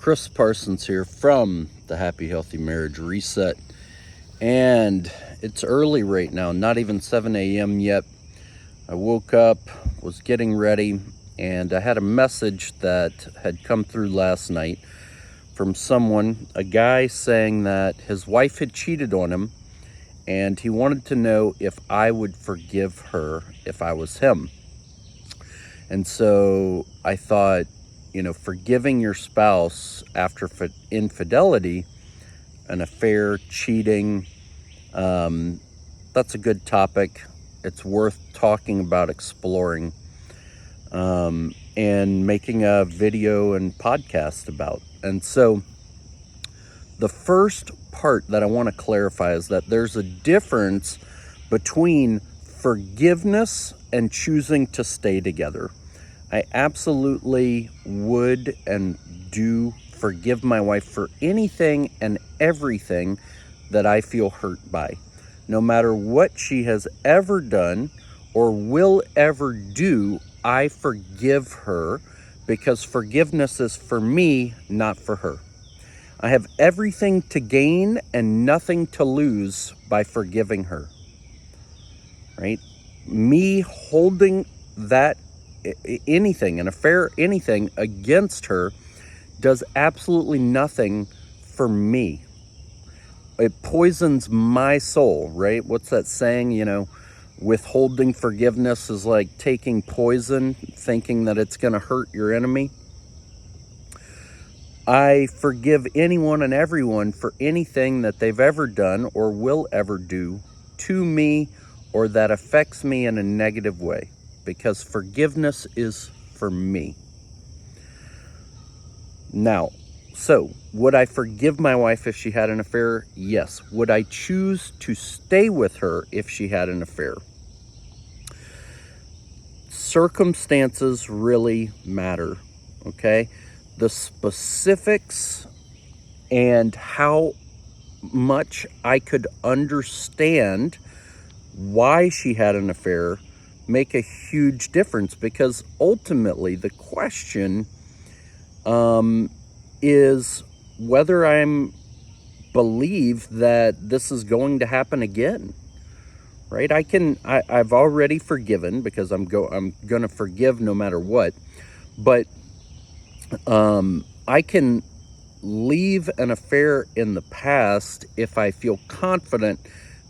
Chris Parsons here from the Happy Healthy Marriage Reset. And it's early right now, not even 7 a.m. yet. I woke up, was getting ready, and I had a message that had come through last night from someone, a guy saying that his wife had cheated on him, and he wanted to know if I would forgive her if I was him. And so I thought, forgiving your spouse after infidelity, an affair, cheating, that's a good topic. It's worth talking about, exploring, and making a video and podcast about. And so the first part that I want to clarify is that there's a difference between forgiveness and choosing to stay together. I absolutely would and do forgive my wife for anything and everything that I feel hurt by. No matter what she has ever done or will ever do, I forgive her because forgiveness is for me, not for her. I have everything to gain and nothing to lose by forgiving her, right? Me holding that anything, an affair, anything against her does absolutely nothing for me. It poisons my soul, right? What's that saying? Withholding forgiveness is like taking poison, thinking that it's going to hurt your enemy. I forgive anyone and everyone for anything that they've ever done or will ever do to me or that affects me in a negative way, because forgiveness is for me. Now, so would I forgive my wife if she had an affair? Yes. Would I choose to stay with her if she had an affair? Circumstances really matter, okay? The specifics and how much I could understand why she had an affair make a huge difference, because ultimately the question is whether I'm believe that this is going to happen again, right? I've already forgiven because I'm gonna forgive no matter what, but I can leave an affair in the past if I feel confident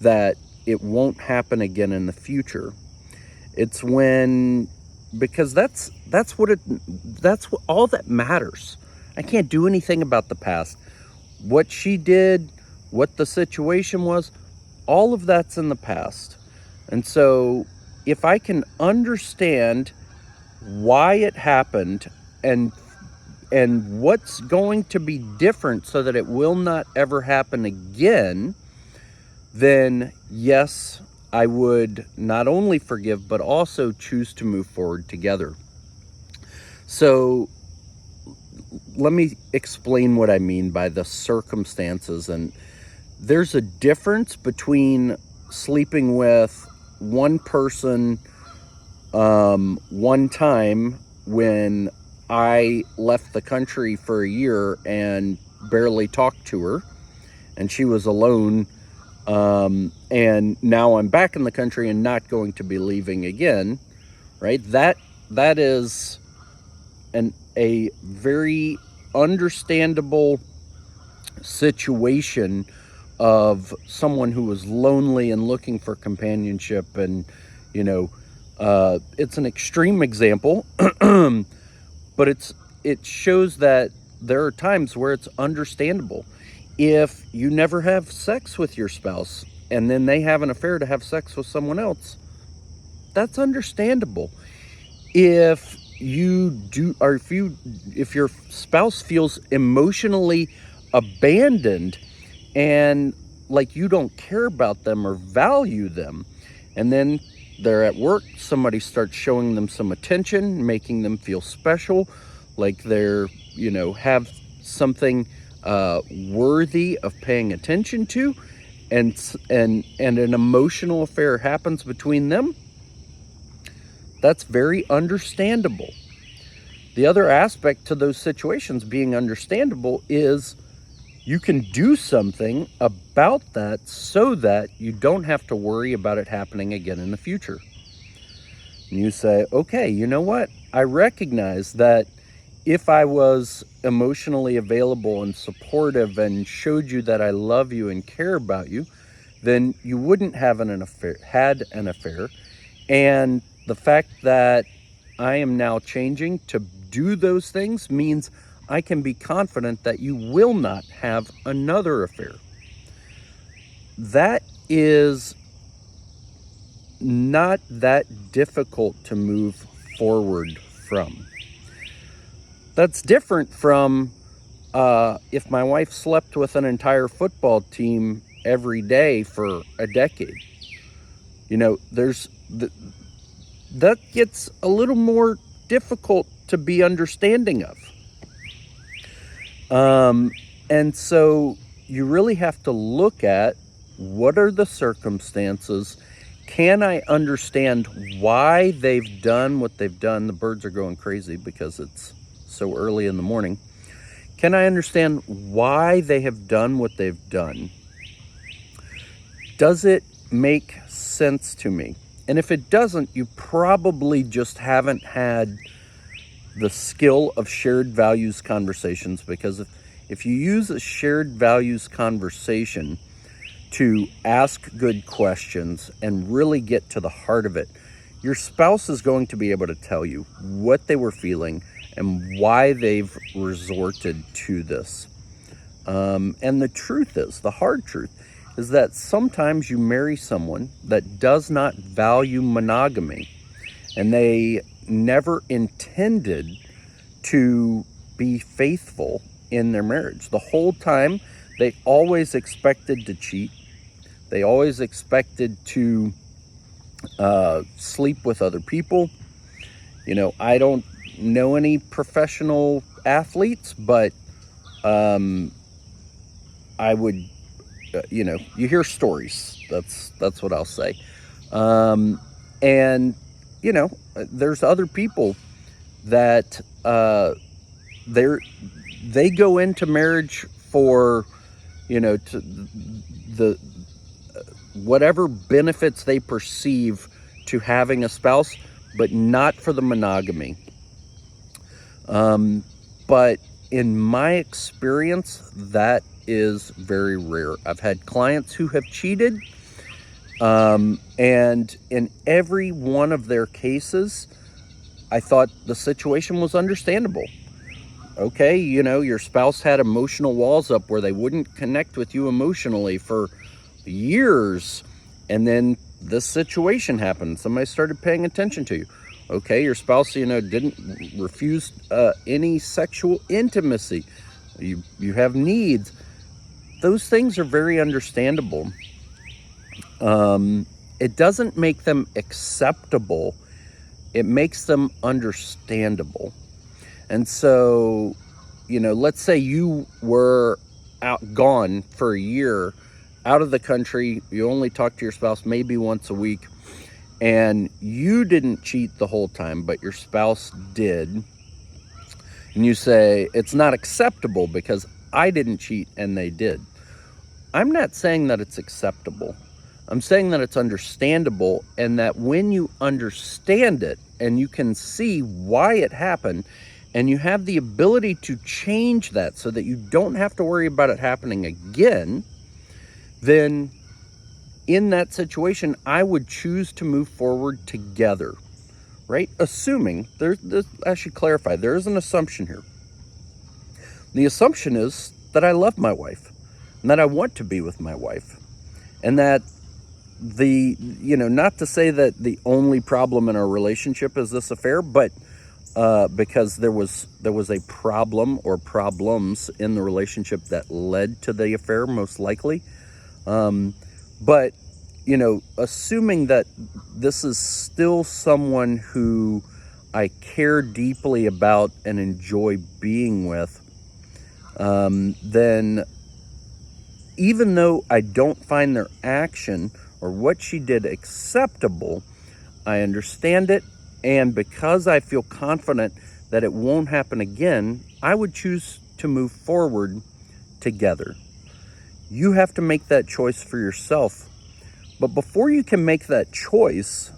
that it won't happen again in the future. It's because that's what all that matters. I can't do anything about the past. What she did, what the situation was, all of that's in the past. And so if I can understand why it happened and what's going to be different so that it will not ever happen again, then yes, I would not only forgive, but also choose to move forward together. So let me explain what I mean by the circumstances. And there's a difference between sleeping with one person one time when I left the country for a year and barely talked to her, and she was alone. And now I'm back in the country and not going to be leaving again, right? That is a very understandable situation of someone who was lonely and looking for companionship. And, it's an extreme example, but it shows that there are times where it's understandable. If you never have sex with your spouse and then they have an affair to have sex with someone else, that's understandable. If you do, or if your spouse feels emotionally abandoned and like you don't care about them or value them, and then they're at work, somebody starts showing them some attention, making them feel special, like they're, have something worthy of paying attention to, and an emotional affair happens between them, that's very understandable. The other aspect to those situations being understandable is you can do something about that so that you don't have to worry about it happening again in the future. And you say, okay, you know what? I recognize that if I was emotionally available and supportive and showed you that I love you and care about you, then you wouldn't have an affair. And the fact that I am now changing to do those things means I can be confident that you will not have another affair. That is not that difficult to move forward from. That's different from if my wife slept with an entire football team every day for a decade. You know, that gets a little more difficult to be understanding of. And so you really have to look at what are the circumstances. Can I understand why they've done what they've done? The birds are going crazy because it's so early in the morning. Can I understand why they have done what they've done? Does it make sense to me? And if it doesn't, you probably just haven't had the skill of shared values conversations, because if you use a shared values conversation to ask good questions and really get to the heart of it, your spouse is going to be able to tell you what they were feeling and why they've resorted to this. And the truth is, the hard truth is that sometimes you marry someone that does not value monogamy, and they never intended to be faithful in their marriage. The whole time, they always expected to cheat. They always expected to sleep with other people. You know, I don't know any professional athletes, but I would, you hear stories. That's what I'll say. And, there's other people that they go into marriage for, to the whatever benefits they perceive to having a spouse, but not for the monogamy. But in my experience, that is very rare. I've had clients who have cheated, and in every one of their cases, I thought the situation was understandable. Okay, your spouse had emotional walls up where they wouldn't connect with you emotionally for years, and then this situation happened. Somebody started paying attention to you. Okay, your spouse, didn't refuse any sexual intimacy. You have needs. Those things are very understandable. It doesn't make them acceptable. It makes them understandable. And so, let's say you were gone for a year, out of the country. You only talk to your spouse maybe once a week, and you didn't cheat the whole time, but your spouse did. And you say, it's not acceptable because I didn't cheat and they did. I'm not saying that it's acceptable. I'm saying that it's understandable, and that when you understand it and you can see why it happened, and you have the ability to change that so that you don't have to worry about it happening again, then in that situation, I would choose to move forward together, right? Assuming, I should clarify, there is an assumption here. The assumption is that I love my wife, and that I want to be with my wife, and that not to say that the only problem in our relationship is this affair, but because there was a problem or problems in the relationship that led to the affair, most likely. But, assuming that this is still someone who I care deeply about and enjoy being with, then even though I don't find their action or what she did acceptable, I understand it. And because I feel confident that it won't happen again, I would choose to move forward together. You have to make that choice for yourself. But before you can make that choice,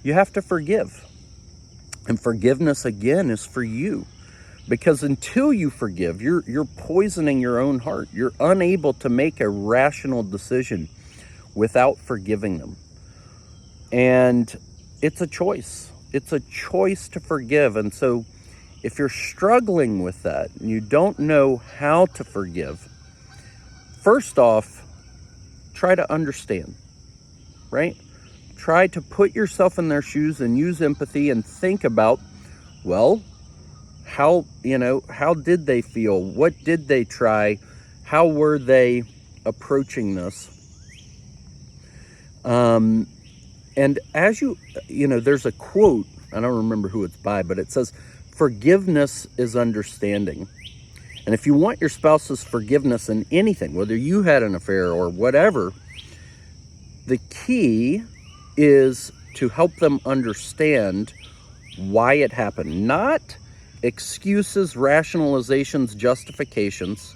you have to forgive. And forgiveness, again, is for you. Because until you forgive, you're poisoning your own heart. You're unable to make a rational decision without forgiving them. And it's a choice. It's a choice to forgive. And so if you're struggling with that and you don't know how to forgive, first off, try to understand, right? Try to put yourself in their shoes and use empathy and think about, well, how did they feel? What did they try? How were they approaching this? And as there's a quote, I don't remember who it's by, but it says, forgiveness is understanding. And if you want your spouse's forgiveness in anything, whether you had an affair or whatever, the key is to help them understand why it happened. Not excuses, rationalizations, justifications,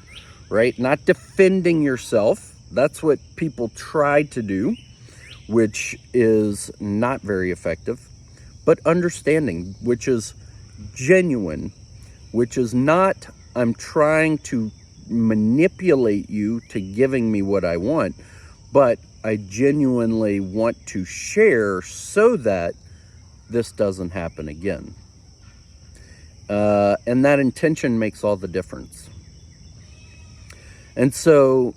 right? Not defending yourself. That's what people try to do, which is not very effective. But understanding, which is genuine, which is not, I'm trying to manipulate you to giving me what I want, but I genuinely want to share so that this doesn't happen again. And that intention makes all the difference. And so,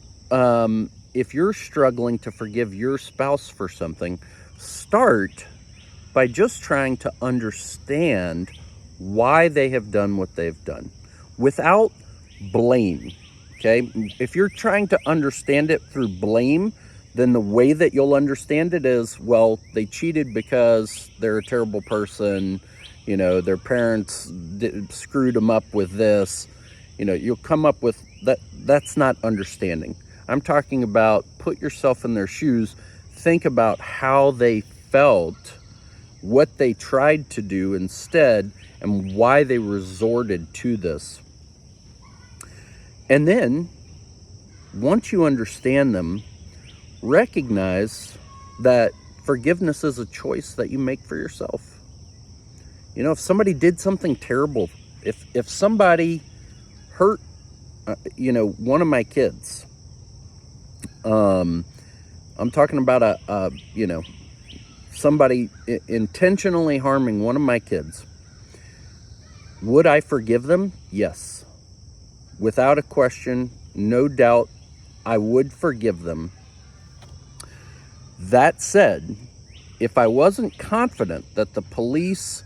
if you're struggling to forgive your spouse for something, start by just trying to understand why they have done what they've done without blame. Okay? If you're trying to understand it through blame, then the way that you'll understand it is, well, they cheated because they're a terrible person. Their parents screwed them up with this. You'll come up with that. That's not understanding. I'm talking about put yourself in their shoes. Think about how they felt, what they tried to do instead, and why they resorted to this. And then, once you understand them, recognize that forgiveness is a choice that you make for yourself. If somebody did something terrible, if somebody hurt, one of my kids, I'm talking about somebody intentionally harming one of my kids, would I forgive them? Yes. Without a question, no doubt, I would forgive them. That said, if I wasn't confident that the police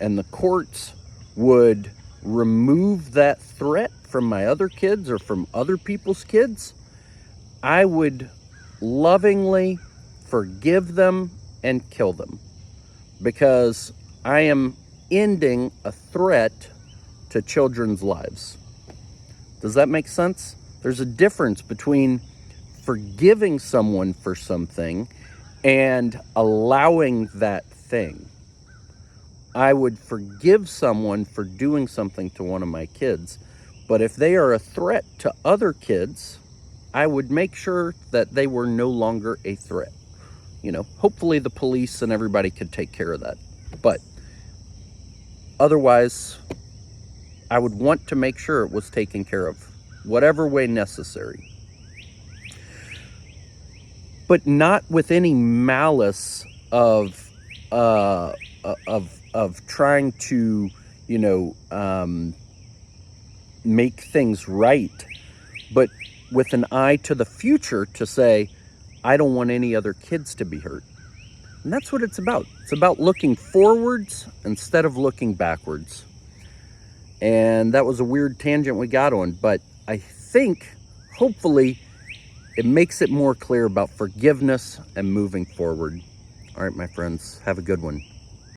and the courts would remove that threat from my other kids or from other people's kids, I would lovingly forgive them and kill them, because I am ending a threat to children's lives. Does that make sense? There's a difference between forgiving someone for something and allowing that thing. I would forgive someone for doing something to one of my kids, but if they are a threat to other kids, I would make sure that they were no longer a threat. Hopefully the police and everybody could take care of that. But otherwise, I would want to make sure it was taken care of, whatever way necessary. But not with any malice of trying to, make things right, but with an eye to the future to say, I don't want any other kids to be hurt. And that's what it's about. It's about looking forwards instead of looking backwards. And that was a weird tangent we got on, but I think, hopefully, it makes it more clear about forgiveness and moving forward. All right, my friends, have a good one.